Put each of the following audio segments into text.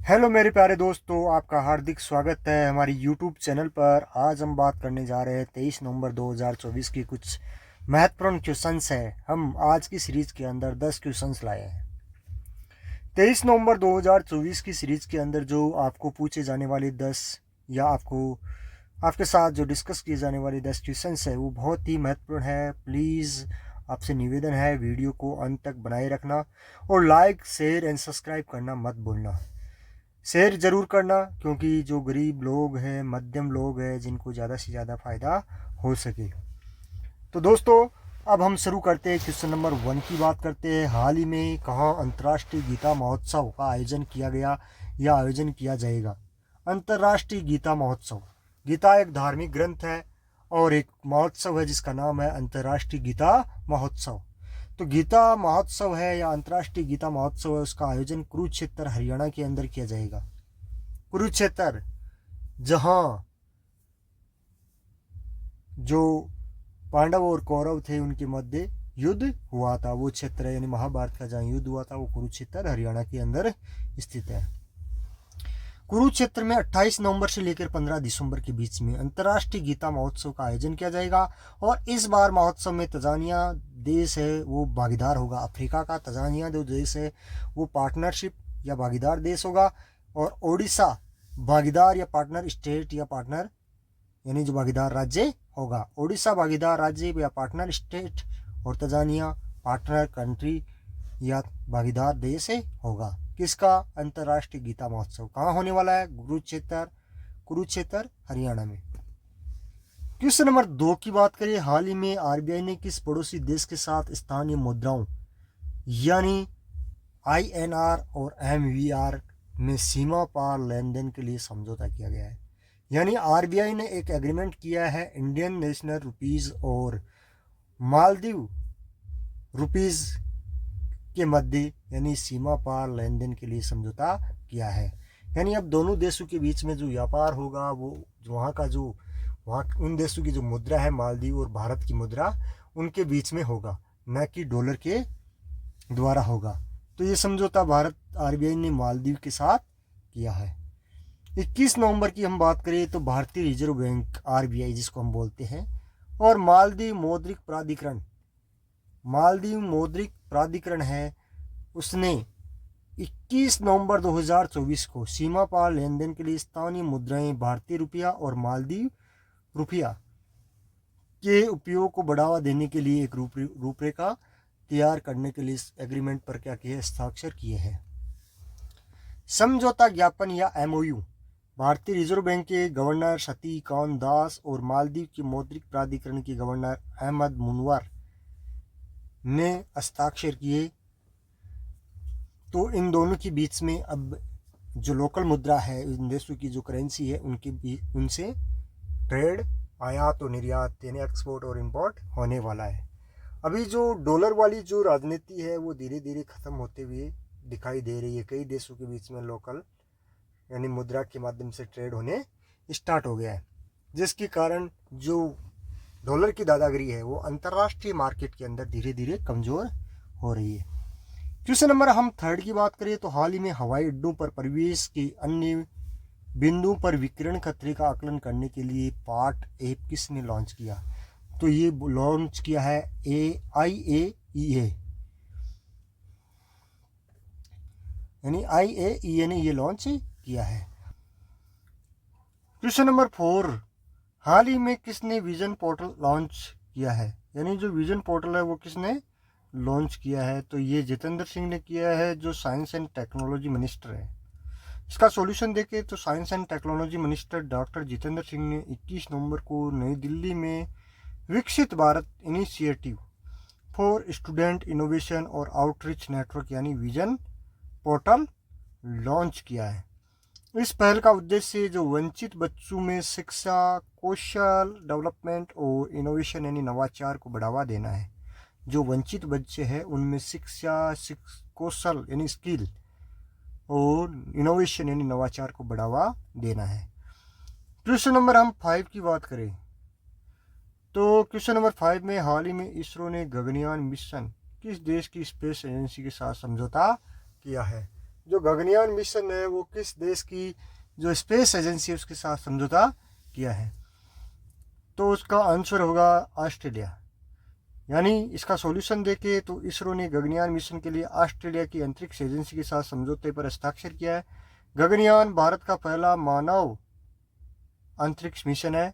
Hello मेरे प्यारे दोस्तों, आपका हार्दिक स्वागत है हमारी यूट्यूब चैनल पर। आज हम बात करने जा रहे हैं 23 नवंबर 2024 की कुछ महत्वपूर्ण क्वेश्चंस है। हम आज की सीरीज के अंदर 10 क्वेश्चंस लाए हैं। 23 नवंबर 2024 की सीरीज के अंदर जो आपको पूछे जाने वाले 10 या आपके साथ जो डिस्कस किए जाने वाले 10 क्वेश्चंस है वो बहुत ही महत्वपूर्ण है। प्लीज़ आपसे निवेदन है वीडियो को अंत तक बनाए रखना और लाइक शेयर एंड सब्सक्राइब करना मत भूलना। शेयर ज़रूर करना क्योंकि जो गरीब लोग हैं, मध्यम लोग हैं, जिनको ज़्यादा से ज़्यादा फ़ायदा हो सके। तो दोस्तों, अब हम शुरू करते हैं। क्वेश्चन नंबर 1 की बात करते हैं। हाल ही में कहाँ अंतर्राष्ट्रीय गीता महोत्सव का आयोजन किया गया या आयोजन किया जाएगा? अंतर्राष्ट्रीय गीता महोत्सव। गीता एक धार्मिक ग्रंथ है और एक महोत्सव है जिसका नाम है अंतर्राष्ट्रीय गीता महोत्सव। तो गीता महोत्सव है या अंतर्राष्ट्रीय गीता महोत्सव है, उसका आयोजन कुरुक्षेत्र हरियाणा के अंदर किया जाएगा। कुरुक्षेत्र, जहां जो पांडव और कौरव थे उनके मध्य युद्ध हुआ था, वो क्षेत्र यानी महाभारत का जहाँ युद्ध हुआ था वो कुरुक्षेत्र हरियाणा के अंदर स्थित है। कुरुक्षेत्र में 28 नवंबर से लेकर 15 दिसंबर के बीच में अंतर्राष्ट्रीय गीता महोत्सव का आयोजन किया जाएगा और इस बार महोत्सव में तंजानिया देश है वो भागीदार होगा। अफ्रीका का तंजानिया जो देश है वो पार्टनरशिप या भागीदार देश होगा और ओडिशा भागीदार या पार्टनर स्टेट या पार्टनर यानी जो भागीदार राज्य होगा। ओडिशा भागीदार राज्य या पार्टनर स्टेट और तंजानिया पार्टनर कंट्री या भागीदार देश होगा। किसका? अंतर्राष्ट्रीय गीता महोत्सव। कहाँ होने वाला है? कुरुक्षेत्र हरियाणा में। क्वेश्चन नंबर 2 की बात करें। हाल ही में आरबीआई ने किस पड़ोसी देश के साथ स्थानीय मुद्राओं यानी आईएनआर और एमवीआर में सीमा पार लेन देन के लिए समझौता किया गया है? यानी आरबीआई ने एक एग्रीमेंट किया है इंडियन नेशनल रुपीज और मालदीव रुपीज के मध्य यानी सीमा पार लेन देन के लिए समझौता किया है। यानी अब दोनों देशों के बीच में जो व्यापार होगा वो वहाँ उन देशों की जो मुद्रा है मालदीव और भारत की मुद्रा उनके बीच में होगा, न कि डॉलर के द्वारा होगा। तो ये समझौता भारत आरबीआई ने मालदीव के साथ किया है। 21 नवंबर की हम बात करें तो भारतीय रिजर्व बैंक आरबीआई जिसको हम बोलते हैं और मालदीव मौद्रिक प्राधिकरण है, उसने 21 नवंबर 2024 को सीमा पार लेन देन के लिए स्थानीय मुद्राएं भारतीय रुपया और मालदीव रुपया के उपयोग को बढ़ावा देने के लिए एक रूपरेखा तैयार करने के लिए इस एग्रीमेंट पर क्या किए? हस्ताक्षर किए हैं। समझौता ज्ञापन या एमओयू भारतीय रिजर्व बैंक के गवर्नर शक्तिकांत दास और मालदीव के मौद्रिक प्राधिकरण के गवर्नर अहमद मुनवर ने हस्ताक्षर किए। तो इन दोनों के बीच में अब जो लोकल मुद्रा है, इन देशों की जो करेंसी है, उनसे ट्रेड, आयात और निर्यात यानी एक्सपोर्ट और इंपोर्ट होने वाला है। अभी जो डॉलर वाली जो राजनीति है वो धीरे धीरे खत्म होते हुए दिखाई दे रही है। कई देशों के बीच में लोकल यानी मुद्रा के माध्यम से ट्रेड होने स्टार्ट हो गया है, जिसके कारण जो डॉलर की दादागिरी है वो अंतर्राष्ट्रीय मार्केट के अंदर धीरे धीरे कमजोर हो रही है। क्वेश्चन नंबर हम 3 की बात करें तो हाल ही में हवाई अड्डों पर परिवेश के अन्य बिंदुओं पर विकिरण खतरे का आकलन करने के लिए पार्ट ऐप किसने लॉन्च किया? तो ये लॉन्च किया है IAEA यानी IAEA ने ये लॉन्च किया है। क्वेश्चन नंबर 4, हाल ही में किसने विजन पोर्टल लॉन्च किया है? यानी जो विजन पोर्टल है वो किसने लॉन्च किया है? तो ये जितेंद्र सिंह ने किया है, जो साइंस एंड टेक्नोलॉजी मिनिस्टर है। इसका सॉल्यूशन देखें तो science and technology minister doctor Jitendra Singh ने 21 नवंबर को नई दिल्ली में विकसित Bharat initiative for student innovation और आउटरीच नेटवर्क यानी विजन पोर्टल लॉन्च किया है। इस पहल का उद्देश्य जो वंचित बच्चों में शिक्षा, कौशल डेवलपमेंट और इनोवेशन यानी नवाचार को बढ़ावा देना है। जो वंचित बच्चे हैं उनमें शिक्षा, कौशल यानी स्किल और इनोवेशन यानी नवाचार को बढ़ावा देना है। क्वेश्चन नंबर हम 5 की बात करें तो क्वेश्चन नंबर 5 में हाल ही में इसरो ने गगनयान मिशन किस देश की स्पेस एजेंसी के साथ समझौता किया है? जो गगनयान मिशन है वो किस देश की जो स्पेस एजेंसी है उसके साथ समझौता किया है? तो उसका आंसर होगा ऑस्ट्रेलिया। यानी इसका सॉल्यूशन देखे तो इसरो ने गगनयान मिशन के लिए ऑस्ट्रेलिया की अंतरिक्ष एजेंसी के साथ समझौते पर हस्ताक्षर किया है। गगनयान भारत का पहला मानव अंतरिक्ष मिशन है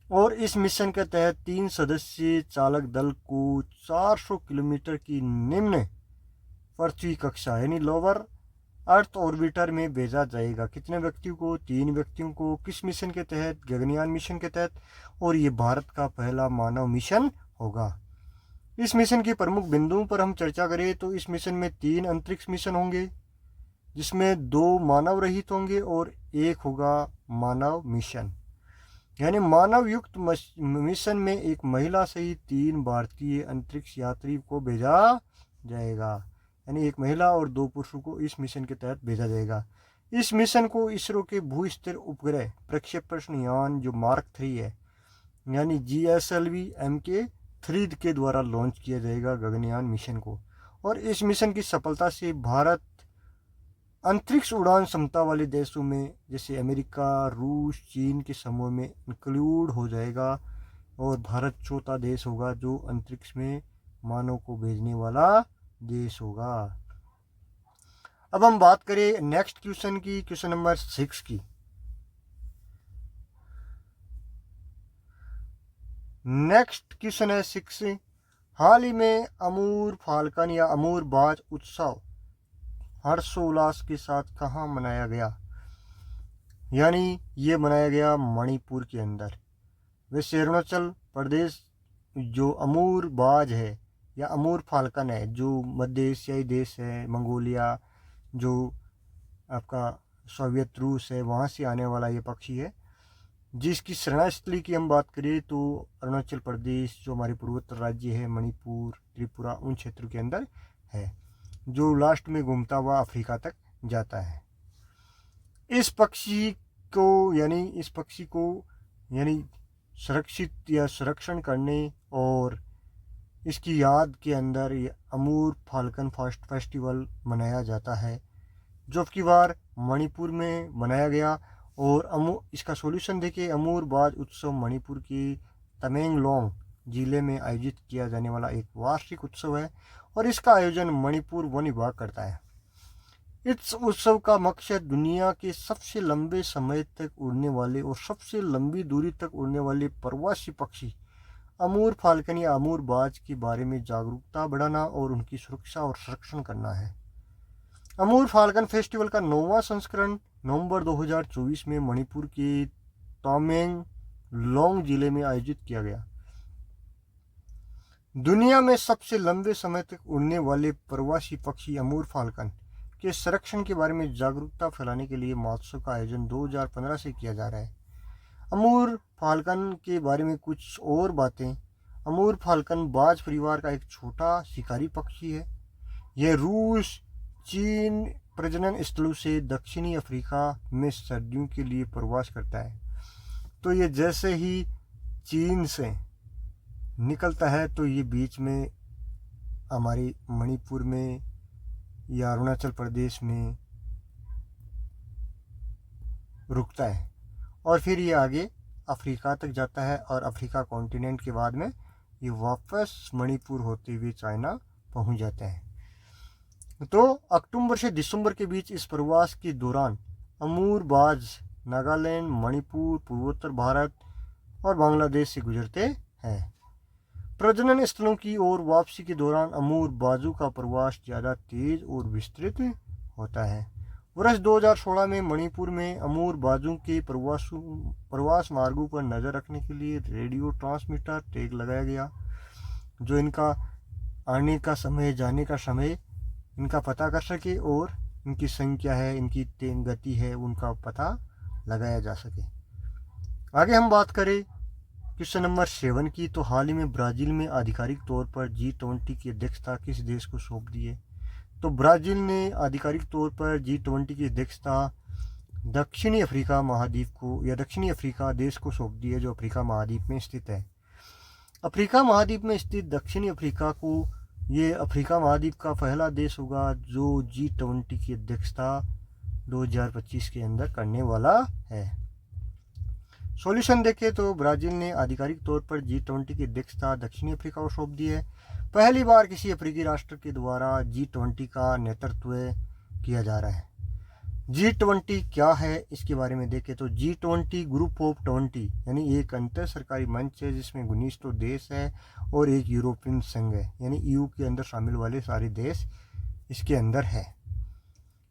और इस मिशन के तहत 3 सदस्यीय चालक दल को 400 किलोमीटर की निम्न पृथ्वी कक्षा यानी लोअर अर्थ ऑर्बिटर में भेजा जाएगा। कितने व्यक्तियों को? 3 व्यक्तियों को। किस मिशन के तहत? गगनयान मिशन के तहत। और ये भारत का पहला मानव मिशन होगा। इस मिशन के प्रमुख बिंदुओं पर हम चर्चा करें तो इस मिशन में 3 अंतरिक्ष मिशन होंगे जिसमें 2 मानव रहित होंगे और 1 होगा मानव मिशन। यानी मानव युक्त मिशन में एक महिला सहित 3 भारतीय अंतरिक्ष यात्री को भेजा जाएगा। यानी एक महिला और 2 पुरुषों को इस मिशन के तहत भेजा जाएगा। इस मिशन को इसरो के भू स्थिर उपग्रह प्रक्षेपण यान जो मार्क 3 है यानी GSLV Mk3 के द्वारा लॉन्च किया जाएगा गगनयान मिशन को। और इस मिशन की सफलता से भारत अंतरिक्ष उड़ान क्षमता वाले देशों में जैसे अमेरिका, रूस, चीन के समूह में इंक्लूड हो जाएगा और भारत चौथा देश होगा जो अंतरिक्ष में मानव को भेजने वाला देश होगा। अब हम बात करें नेक्स्ट क्वेश्चन की, क्वेश्चन नंबर 6 की। नेक्स्ट क्वेश्चन है 6। हाल ही में अमूर फाल्कन या अमूर बाज उत्सव हर्षोल्लास के साथ कहाँ मनाया गया? यानी ये मनाया गया मणिपुर के अंदर। वैसे अरुणाचल प्रदेश जो अमूर बाज है या अमूर फाल्कन है जो मध्य एशियाई देश है, मंगोलिया जो आपका सोवियत रूस है वहाँ से आने वाला ये पक्षी है जिसकी शरणास्थली की हम बात करें तो अरुणाचल प्रदेश जो हमारे पूर्वोत्तर राज्य है, मणिपुर, त्रिपुरा उन क्षेत्रों के अंदर है जो लास्ट में घूमता हुआ अफ्रीका तक जाता है। इस पक्षी को यानी सुरक्षित या संरक्षण करने और इसकी याद के अंदर ये अमूर फाल्कन फेस्टिवल मनाया जाता है जो अब की बार मणिपुर में मनाया गया। और इसका सॉल्यूशन देखिए, अमूर बाज उत्सव मणिपुर की तमेंगलोंग जिले में आयोजित किया जाने वाला एक वार्षिक उत्सव है और इसका आयोजन मणिपुर वन विभाग करता है। इस उत्सव का मकसद दुनिया के सबसे लंबे समय तक उड़ने वाले और सबसे लंबी दूरी तक उड़ने वाले प्रवासी पक्षी अमूर फाल्कन या अमूर बाज के बारे में जागरूकता बढ़ाना और उनकी सुरक्षा और संरक्षण करना है। अमूर फाल्कन फेस्टिवल का 9वां संस्करण नवंबर 2024 में मणिपुर के तमेंगलोंग जिले में आयोजित किया गया। दुनिया में सबसे लंबे समय तक उड़ने वाले प्रवासी पक्षी अमूर फाल्कन के संरक्षण के बारे में जागरूकता फैलाने के लिए महोत्सव का आयोजन 2015 से किया जा रहा है। अमूर फाल्कन के बारे में कुछ और बातें। अमूर फाल्कन बाज परिवार का एक छोटा शिकारी पक्षी है। यह रूस, चीन प्रजनन स्थलों से दक्षिणी अफ्रीका में सर्दियों के लिए प्रवास करता है। तो ये जैसे ही चीन से निकलता है तो ये बीच में हमारी मणिपुर में या अरुणाचल प्रदेश में रुकता है और फिर ये आगे अफ्रीका तक जाता है और अफ्रीका कॉन्टिनेंट के बाद में ये वापस मणिपुर होते हुए चाइना पहुंच जाता है। तो अक्टूबर से दिसंबर के बीच इस प्रवास के दौरान अमूर बाज नागालैंड, मणिपुर, पूर्वोत्तर भारत और बांग्लादेश से गुजरते हैं। प्रजनन स्थलों की ओर वापसी के दौरान अमूर बाजू का प्रवास ज़्यादा तेज और विस्तृत होता है। वर्ष 2016 में मणिपुर में अमूर बाजू के प्रवास मार्गों पर नज़र रखने के लिए रेडियो ट्रांसमीटर टैग लगाया गया जो इनका आने का समय, जाने का समय इनका पता कर सके और इनकी संख्या है, इनकी गति है, उनका पता लगाया जा सके। आगे हम बात करें क्वेश्चन नंबर 7 की। तो हाल ही में ब्राज़ील में आधिकारिक तौर पर G20 की अध्यक्षता किस देश को सौंप दी है? तो ब्राज़ील ने आधिकारिक तौर पर G20 की अध्यक्षता दक्षिणी अफ्रीका महाद्वीप को या दक्षिणी अफ्रीका देश को सौंप दी है जो अफ्रीका महाद्वीप में स्थित है। अफ्रीका महाद्वीप में स्थित दक्षिणी अफ्रीका को ये अफ्रीका महाद्वीप का पहला देश होगा जो G20 की अध्यक्षता 2025 के अंदर करने वाला है। सॉल्यूशन देखें तो ब्राज़ील ने आधिकारिक तौर पर G20 की अध्यक्षता दक्षिणी अफ्रीका को सौंप दी है। पहली बार किसी अफ्रीकी राष्ट्र के द्वारा G20 का नेतृत्व किया जा रहा है। G20 क्या है इसके बारे में देखें तो G20 ग्रुप ऑफ 20 यानी एक अंतर सरकारी मंच है जिसमें 19 देश है और एक यूरोपियन संघ है यानी EU के अंदर शामिल वाले सारे देश इसके अंदर है।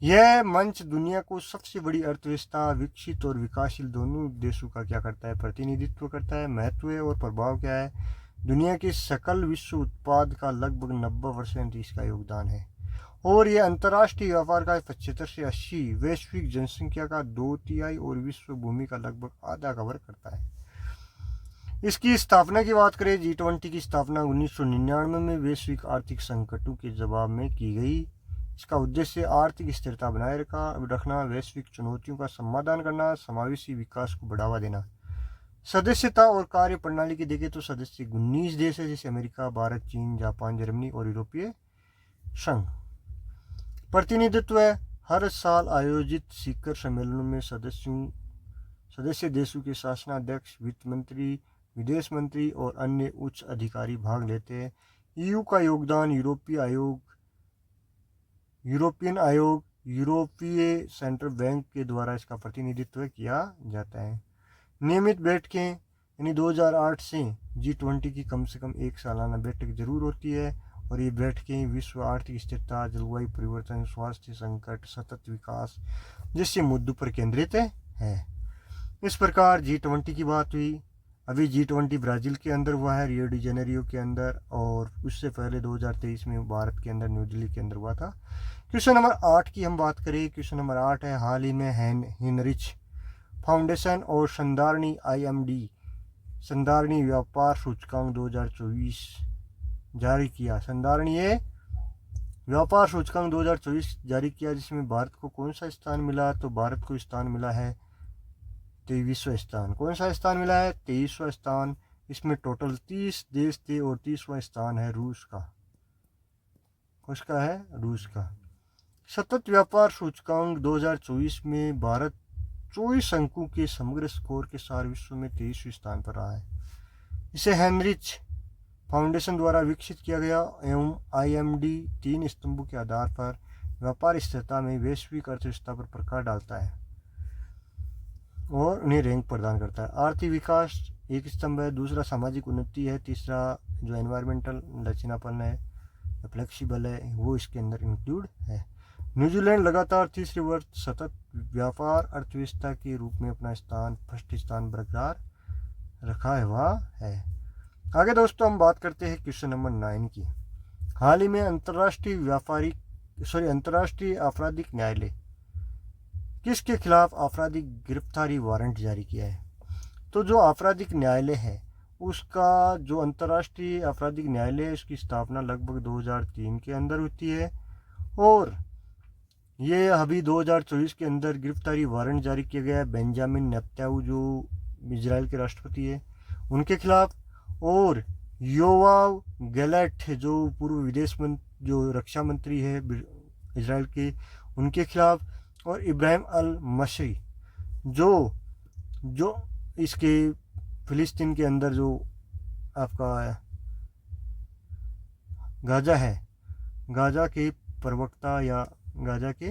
यह मंच दुनिया को सबसे बड़ी अर्थव्यवस्था विकसित और विकासशील दोनों देशों का क्या करता है, प्रतिनिधित्व करता है। महत्व और प्रभाव क्या है, दुनिया के सकल विश्व उत्पाद का लगभग 90% इसका योगदान है और यह अंतर्राष्ट्रीय व्यापार का 75 से 80, वैश्विक जनसंख्या का 2/3 और विश्व भूमि का लगभग आधा कवर करता है। इसकी स्थापना की बात करें, G20 की स्थापना 1999 में वैश्विक आर्थिक संकटों के जवाब में की गई। इसका उद्देश्य आर्थिक स्थिरता बनाए रखना, वैश्विक चुनौतियों का समाधान करना, समावेशी विकास को बढ़ावा देना। सदस्यता और कार्य प्रणाली की देखें तो सदस्य 19 देश है जैसे अमेरिका, भारत, चीन, जापान, जर्मनी और यूरोपीय संघ। प्रतिनिधित्व है, हर साल आयोजित शिखर सम्मेलनों में सदस्य देशों के शासनाध्यक्ष, वित्त मंत्री, विदेश मंत्री और अन्य उच्च अधिकारी भाग लेते हैं। EU का योगदान, यूरोपियन आयोग, यूरोपीय सेंट्रल बैंक के द्वारा इसका प्रतिनिधित्व किया जाता है। नियमित बैठकें यानी 2008 से G20 की कम से कम एक सालाना बैठक जरूर होती है और ये बैठकें विश्व आर्थिक स्थिरता, जलवायु परिवर्तन, स्वास्थ्य संकट, सतत विकास जैसे मुद्दों पर केंद्रित है। इस प्रकार G20 की बात हुई। अभी G20 ब्राज़ील के अंदर हुआ है, रियो डी जेनेरियो के अंदर, और उससे पहले 2023 में भारत के अंदर, न्यू दिल्ली के अंदर हुआ था। क्वेश्चन नंबर 8 की हम बात करें, क्वेश्चन नंबर 8 है, हाल ही में हेनरिच फाउंडेशन और संधारणी IMD संधारणी व्यापार सूचकांक 2024 जारी किया। संधारणी व्यापार सूचकांक 2024 जारी किया जिसमें भारत को कौन सा स्थान मिला, तो भारत को स्थान मिला है 23वां स्थान। कौन सा स्थान मिला है, 23वां स्थान। इसमें टोटल 30 देश थे और 30वां स्थान है रूस का। उसका है रूस का। सतत व्यापार सूचकांक 2024 में भारत 24 अंकों के समग्र स्कोर के साथ विश्व में 23वें स्थान पर रहा है। इसे हेनरिच फाउंडेशन द्वारा विकसित किया गया एवं IMD 3 स्तंभों के आधार पर व्यापार स्थिरता में वैश्विक अर्थव्यवस्था पर प्रकाश डालता है और उन्हें रैंक प्रदान करता है। आर्थिक विकास एक स्तंभ है, दूसरा सामाजिक उन्नति है, तीसरा जो एनवायरमेंटल लचीलापन है, फ्लेक्सिबल है, वो इसके अंदर इंक्लूड है। न्यूजीलैंड लगातार तीसरे वर्ष सतत व्यापार अर्थव्यवस्था के रूप में अपना फर्स्ट स्थान बरकरार रखा हुआ है। आगे दोस्तों हम बात करते हैं क्वेश्चन नंबर 9 की। हाल ही में अंतर्राष्ट्रीय आपराधिक न्यायालय किसके खिलाफ आपराधिक गिरफ्तारी वारंट जारी किया है? तो जो आपराधिक न्यायालय है उसका, जो अंतर्राष्ट्रीय आपराधिक न्यायालय है, उसकी स्थापना लगभग 2003 के अंदर होती है और ये अभी 2024 के अंदर गिरफ्तारी वारंट जारी किया गया है बेंजामिन नेतन्याहू जो इजराइल के राष्ट्रपति है उनके खिलाफ, और योवाव गैलेंट जो पूर्व विदेश मंत्री, जो रक्षा मंत्री है इजराइल के, उनके खिलाफ, और इब्राहिम अल मशरी जो इसके फिलिस्तीन के अंदर जो आपका गाजा है, गाजा के प्रवक्ता या गाजा के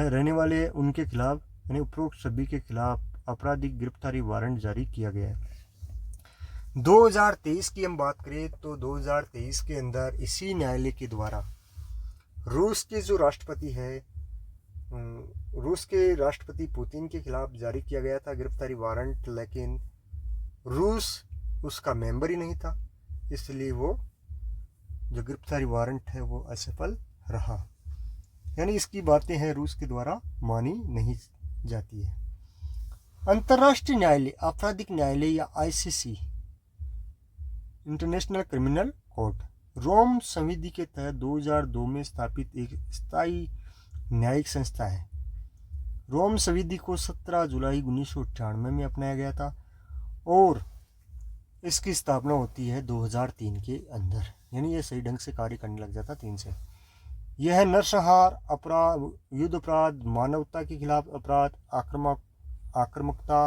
रहने वाले, उनके खिलाफ यानी उपरोक्त सभी के खिलाफ आपराधिक गिरफ्तारी वारंट जारी किया गया है। 2023 की हम बात करें तो 2023 के अंदर इसी न्यायालय के द्वारा रूस के जो राष्ट्रपति है, रूस के राष्ट्रपति पुतिन के खिलाफ जारी किया गया था गिरफ्तारी वारंट, लेकिन रूस उसका मेंबर ही नहीं था, इसलिए वो जो गिरफ्तारी वारंट है वो असफल रहा। यानी इसकी बातें हैं रूस के द्वारा मानी नहीं जाती है। अंतर्राष्ट्रीय न्यायालय, आपराधिक न्यायालय या ICC इंटरनेशनल क्रिमिनल कोर्ट रोम संविधि के तहत 2002 में स्थापित एक स्थायी न्यायिक संस्था है। रोम संविधि को 17 जुलाई 1998 में अपनाया गया था और इसकी स्थापना होती है 2003 के अंदर। यानी ये सही ढंग से कार्य करने लग जाता 3 से। यह है नरसंहार, अपराध, युद्ध अपराध, मानवता के खिलाफ अपराध, आक्रामकता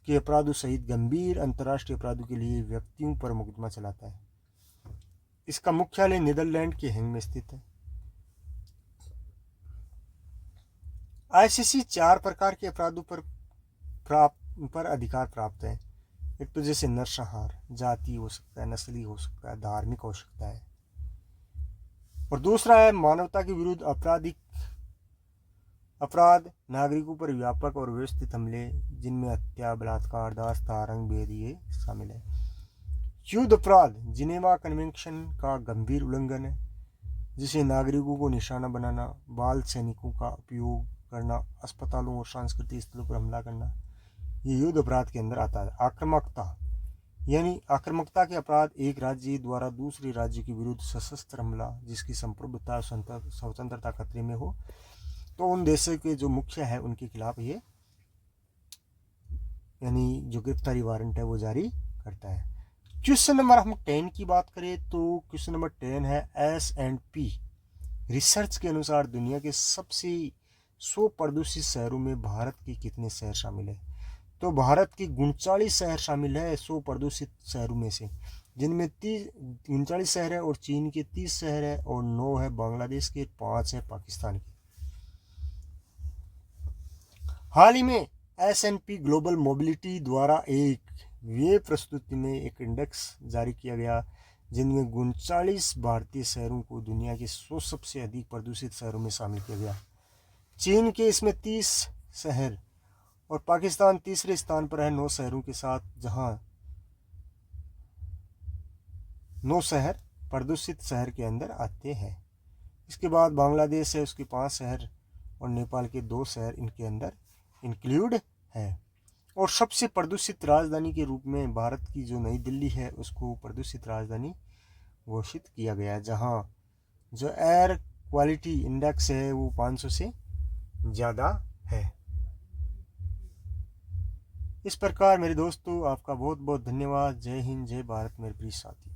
के अपराधों सहित गंभीर अंतर्राष्ट्रीय अपराधों के लिए व्यक्तियों पर मुकदमा चलाता है। इसका मुख्यालय नीदरलैंड के हेंग में स्थित है। आईसीसी 4 प्रकार के अपराधों पर अधिकार प्राप्त है। एक तो जैसे नरसंहार, जाति हो सकता है, नस्ली हो सकता है, धार्मिक हो सकता है। और दूसरा है मानवता के विरुद्ध अपराध, नागरिकों पर व्यापक और व्यवस्थित हमले जिनमें हत्या, बलात्कार, दास्ता, रंग भेद ये शामिल है। युद्ध अपराध जिनेवा कन्वेंशन का गंभीर उल्लंघन है, जिसे नागरिकों को निशाना बनाना, बाल सैनिकों का उपयोग करना, अस्पतालों और सांस्कृतिक स्थलों पर हमला करना, ये युद्ध अपराध के अंदर आता है। आक्रामकता यानी आक्रामकता के अपराध एक राज्य द्वारा दूसरे राज्य के विरुद्ध सशस्त्र हमला जिसकी संप्रभुता स्वतंत्रता खतरे में हो, तो उन देशों के जो मुखिया है उनके खिलाफ ये यानी जो गिरफ्तारी वारंट है वो जारी करता है। क्वेश्चन नंबर हम 10 की बात करें तो क्वेश्चन नंबर 10 है S&P रिसर्च के अनुसार दुनिया के सबसे 100 प्रदूषित शहरों में भारत के कितने शहर शामिल है। तो भारत के 39 शहर शामिल है 100 प्रदूषित शहरों में से, जिनमें 39 शहर है और चीन के 30 शहर है और 9 है बांग्लादेश के, 5 है पाकिस्तान के। हाल ही में S&P ग्लोबल मोबिलिटी द्वारा एक वेब प्रस्तुति में एक इंडेक्स जारी किया गया जिनमें 39 भारतीय शहरों को दुनिया के 100 सबसे अधिक प्रदूषित शहरों में शामिल किया गया। चीन के इसमें 30 शहर और पाकिस्तान तीसरे स्थान पर है 9 शहरों के साथ, जहां 9 शहर प्रदूषित शहर के अंदर आते हैं। इसके बाद बांग्लादेश है, उसके 5 शहर और नेपाल के 2 शहर इनके अंदर इंक्लूड है। और सबसे प्रदूषित राजधानी के रूप में भारत की जो नई दिल्ली है उसको प्रदूषित राजधानी घोषित किया गया है, जहां जो एयर क्वालिटी इंडेक्स है वो 500 से ज़्यादा है। इस प्रकार मेरे दोस्तों आपका बहुत बहुत धन्यवाद। जय हिंद, जय भारत मेरे प्रिय साथी।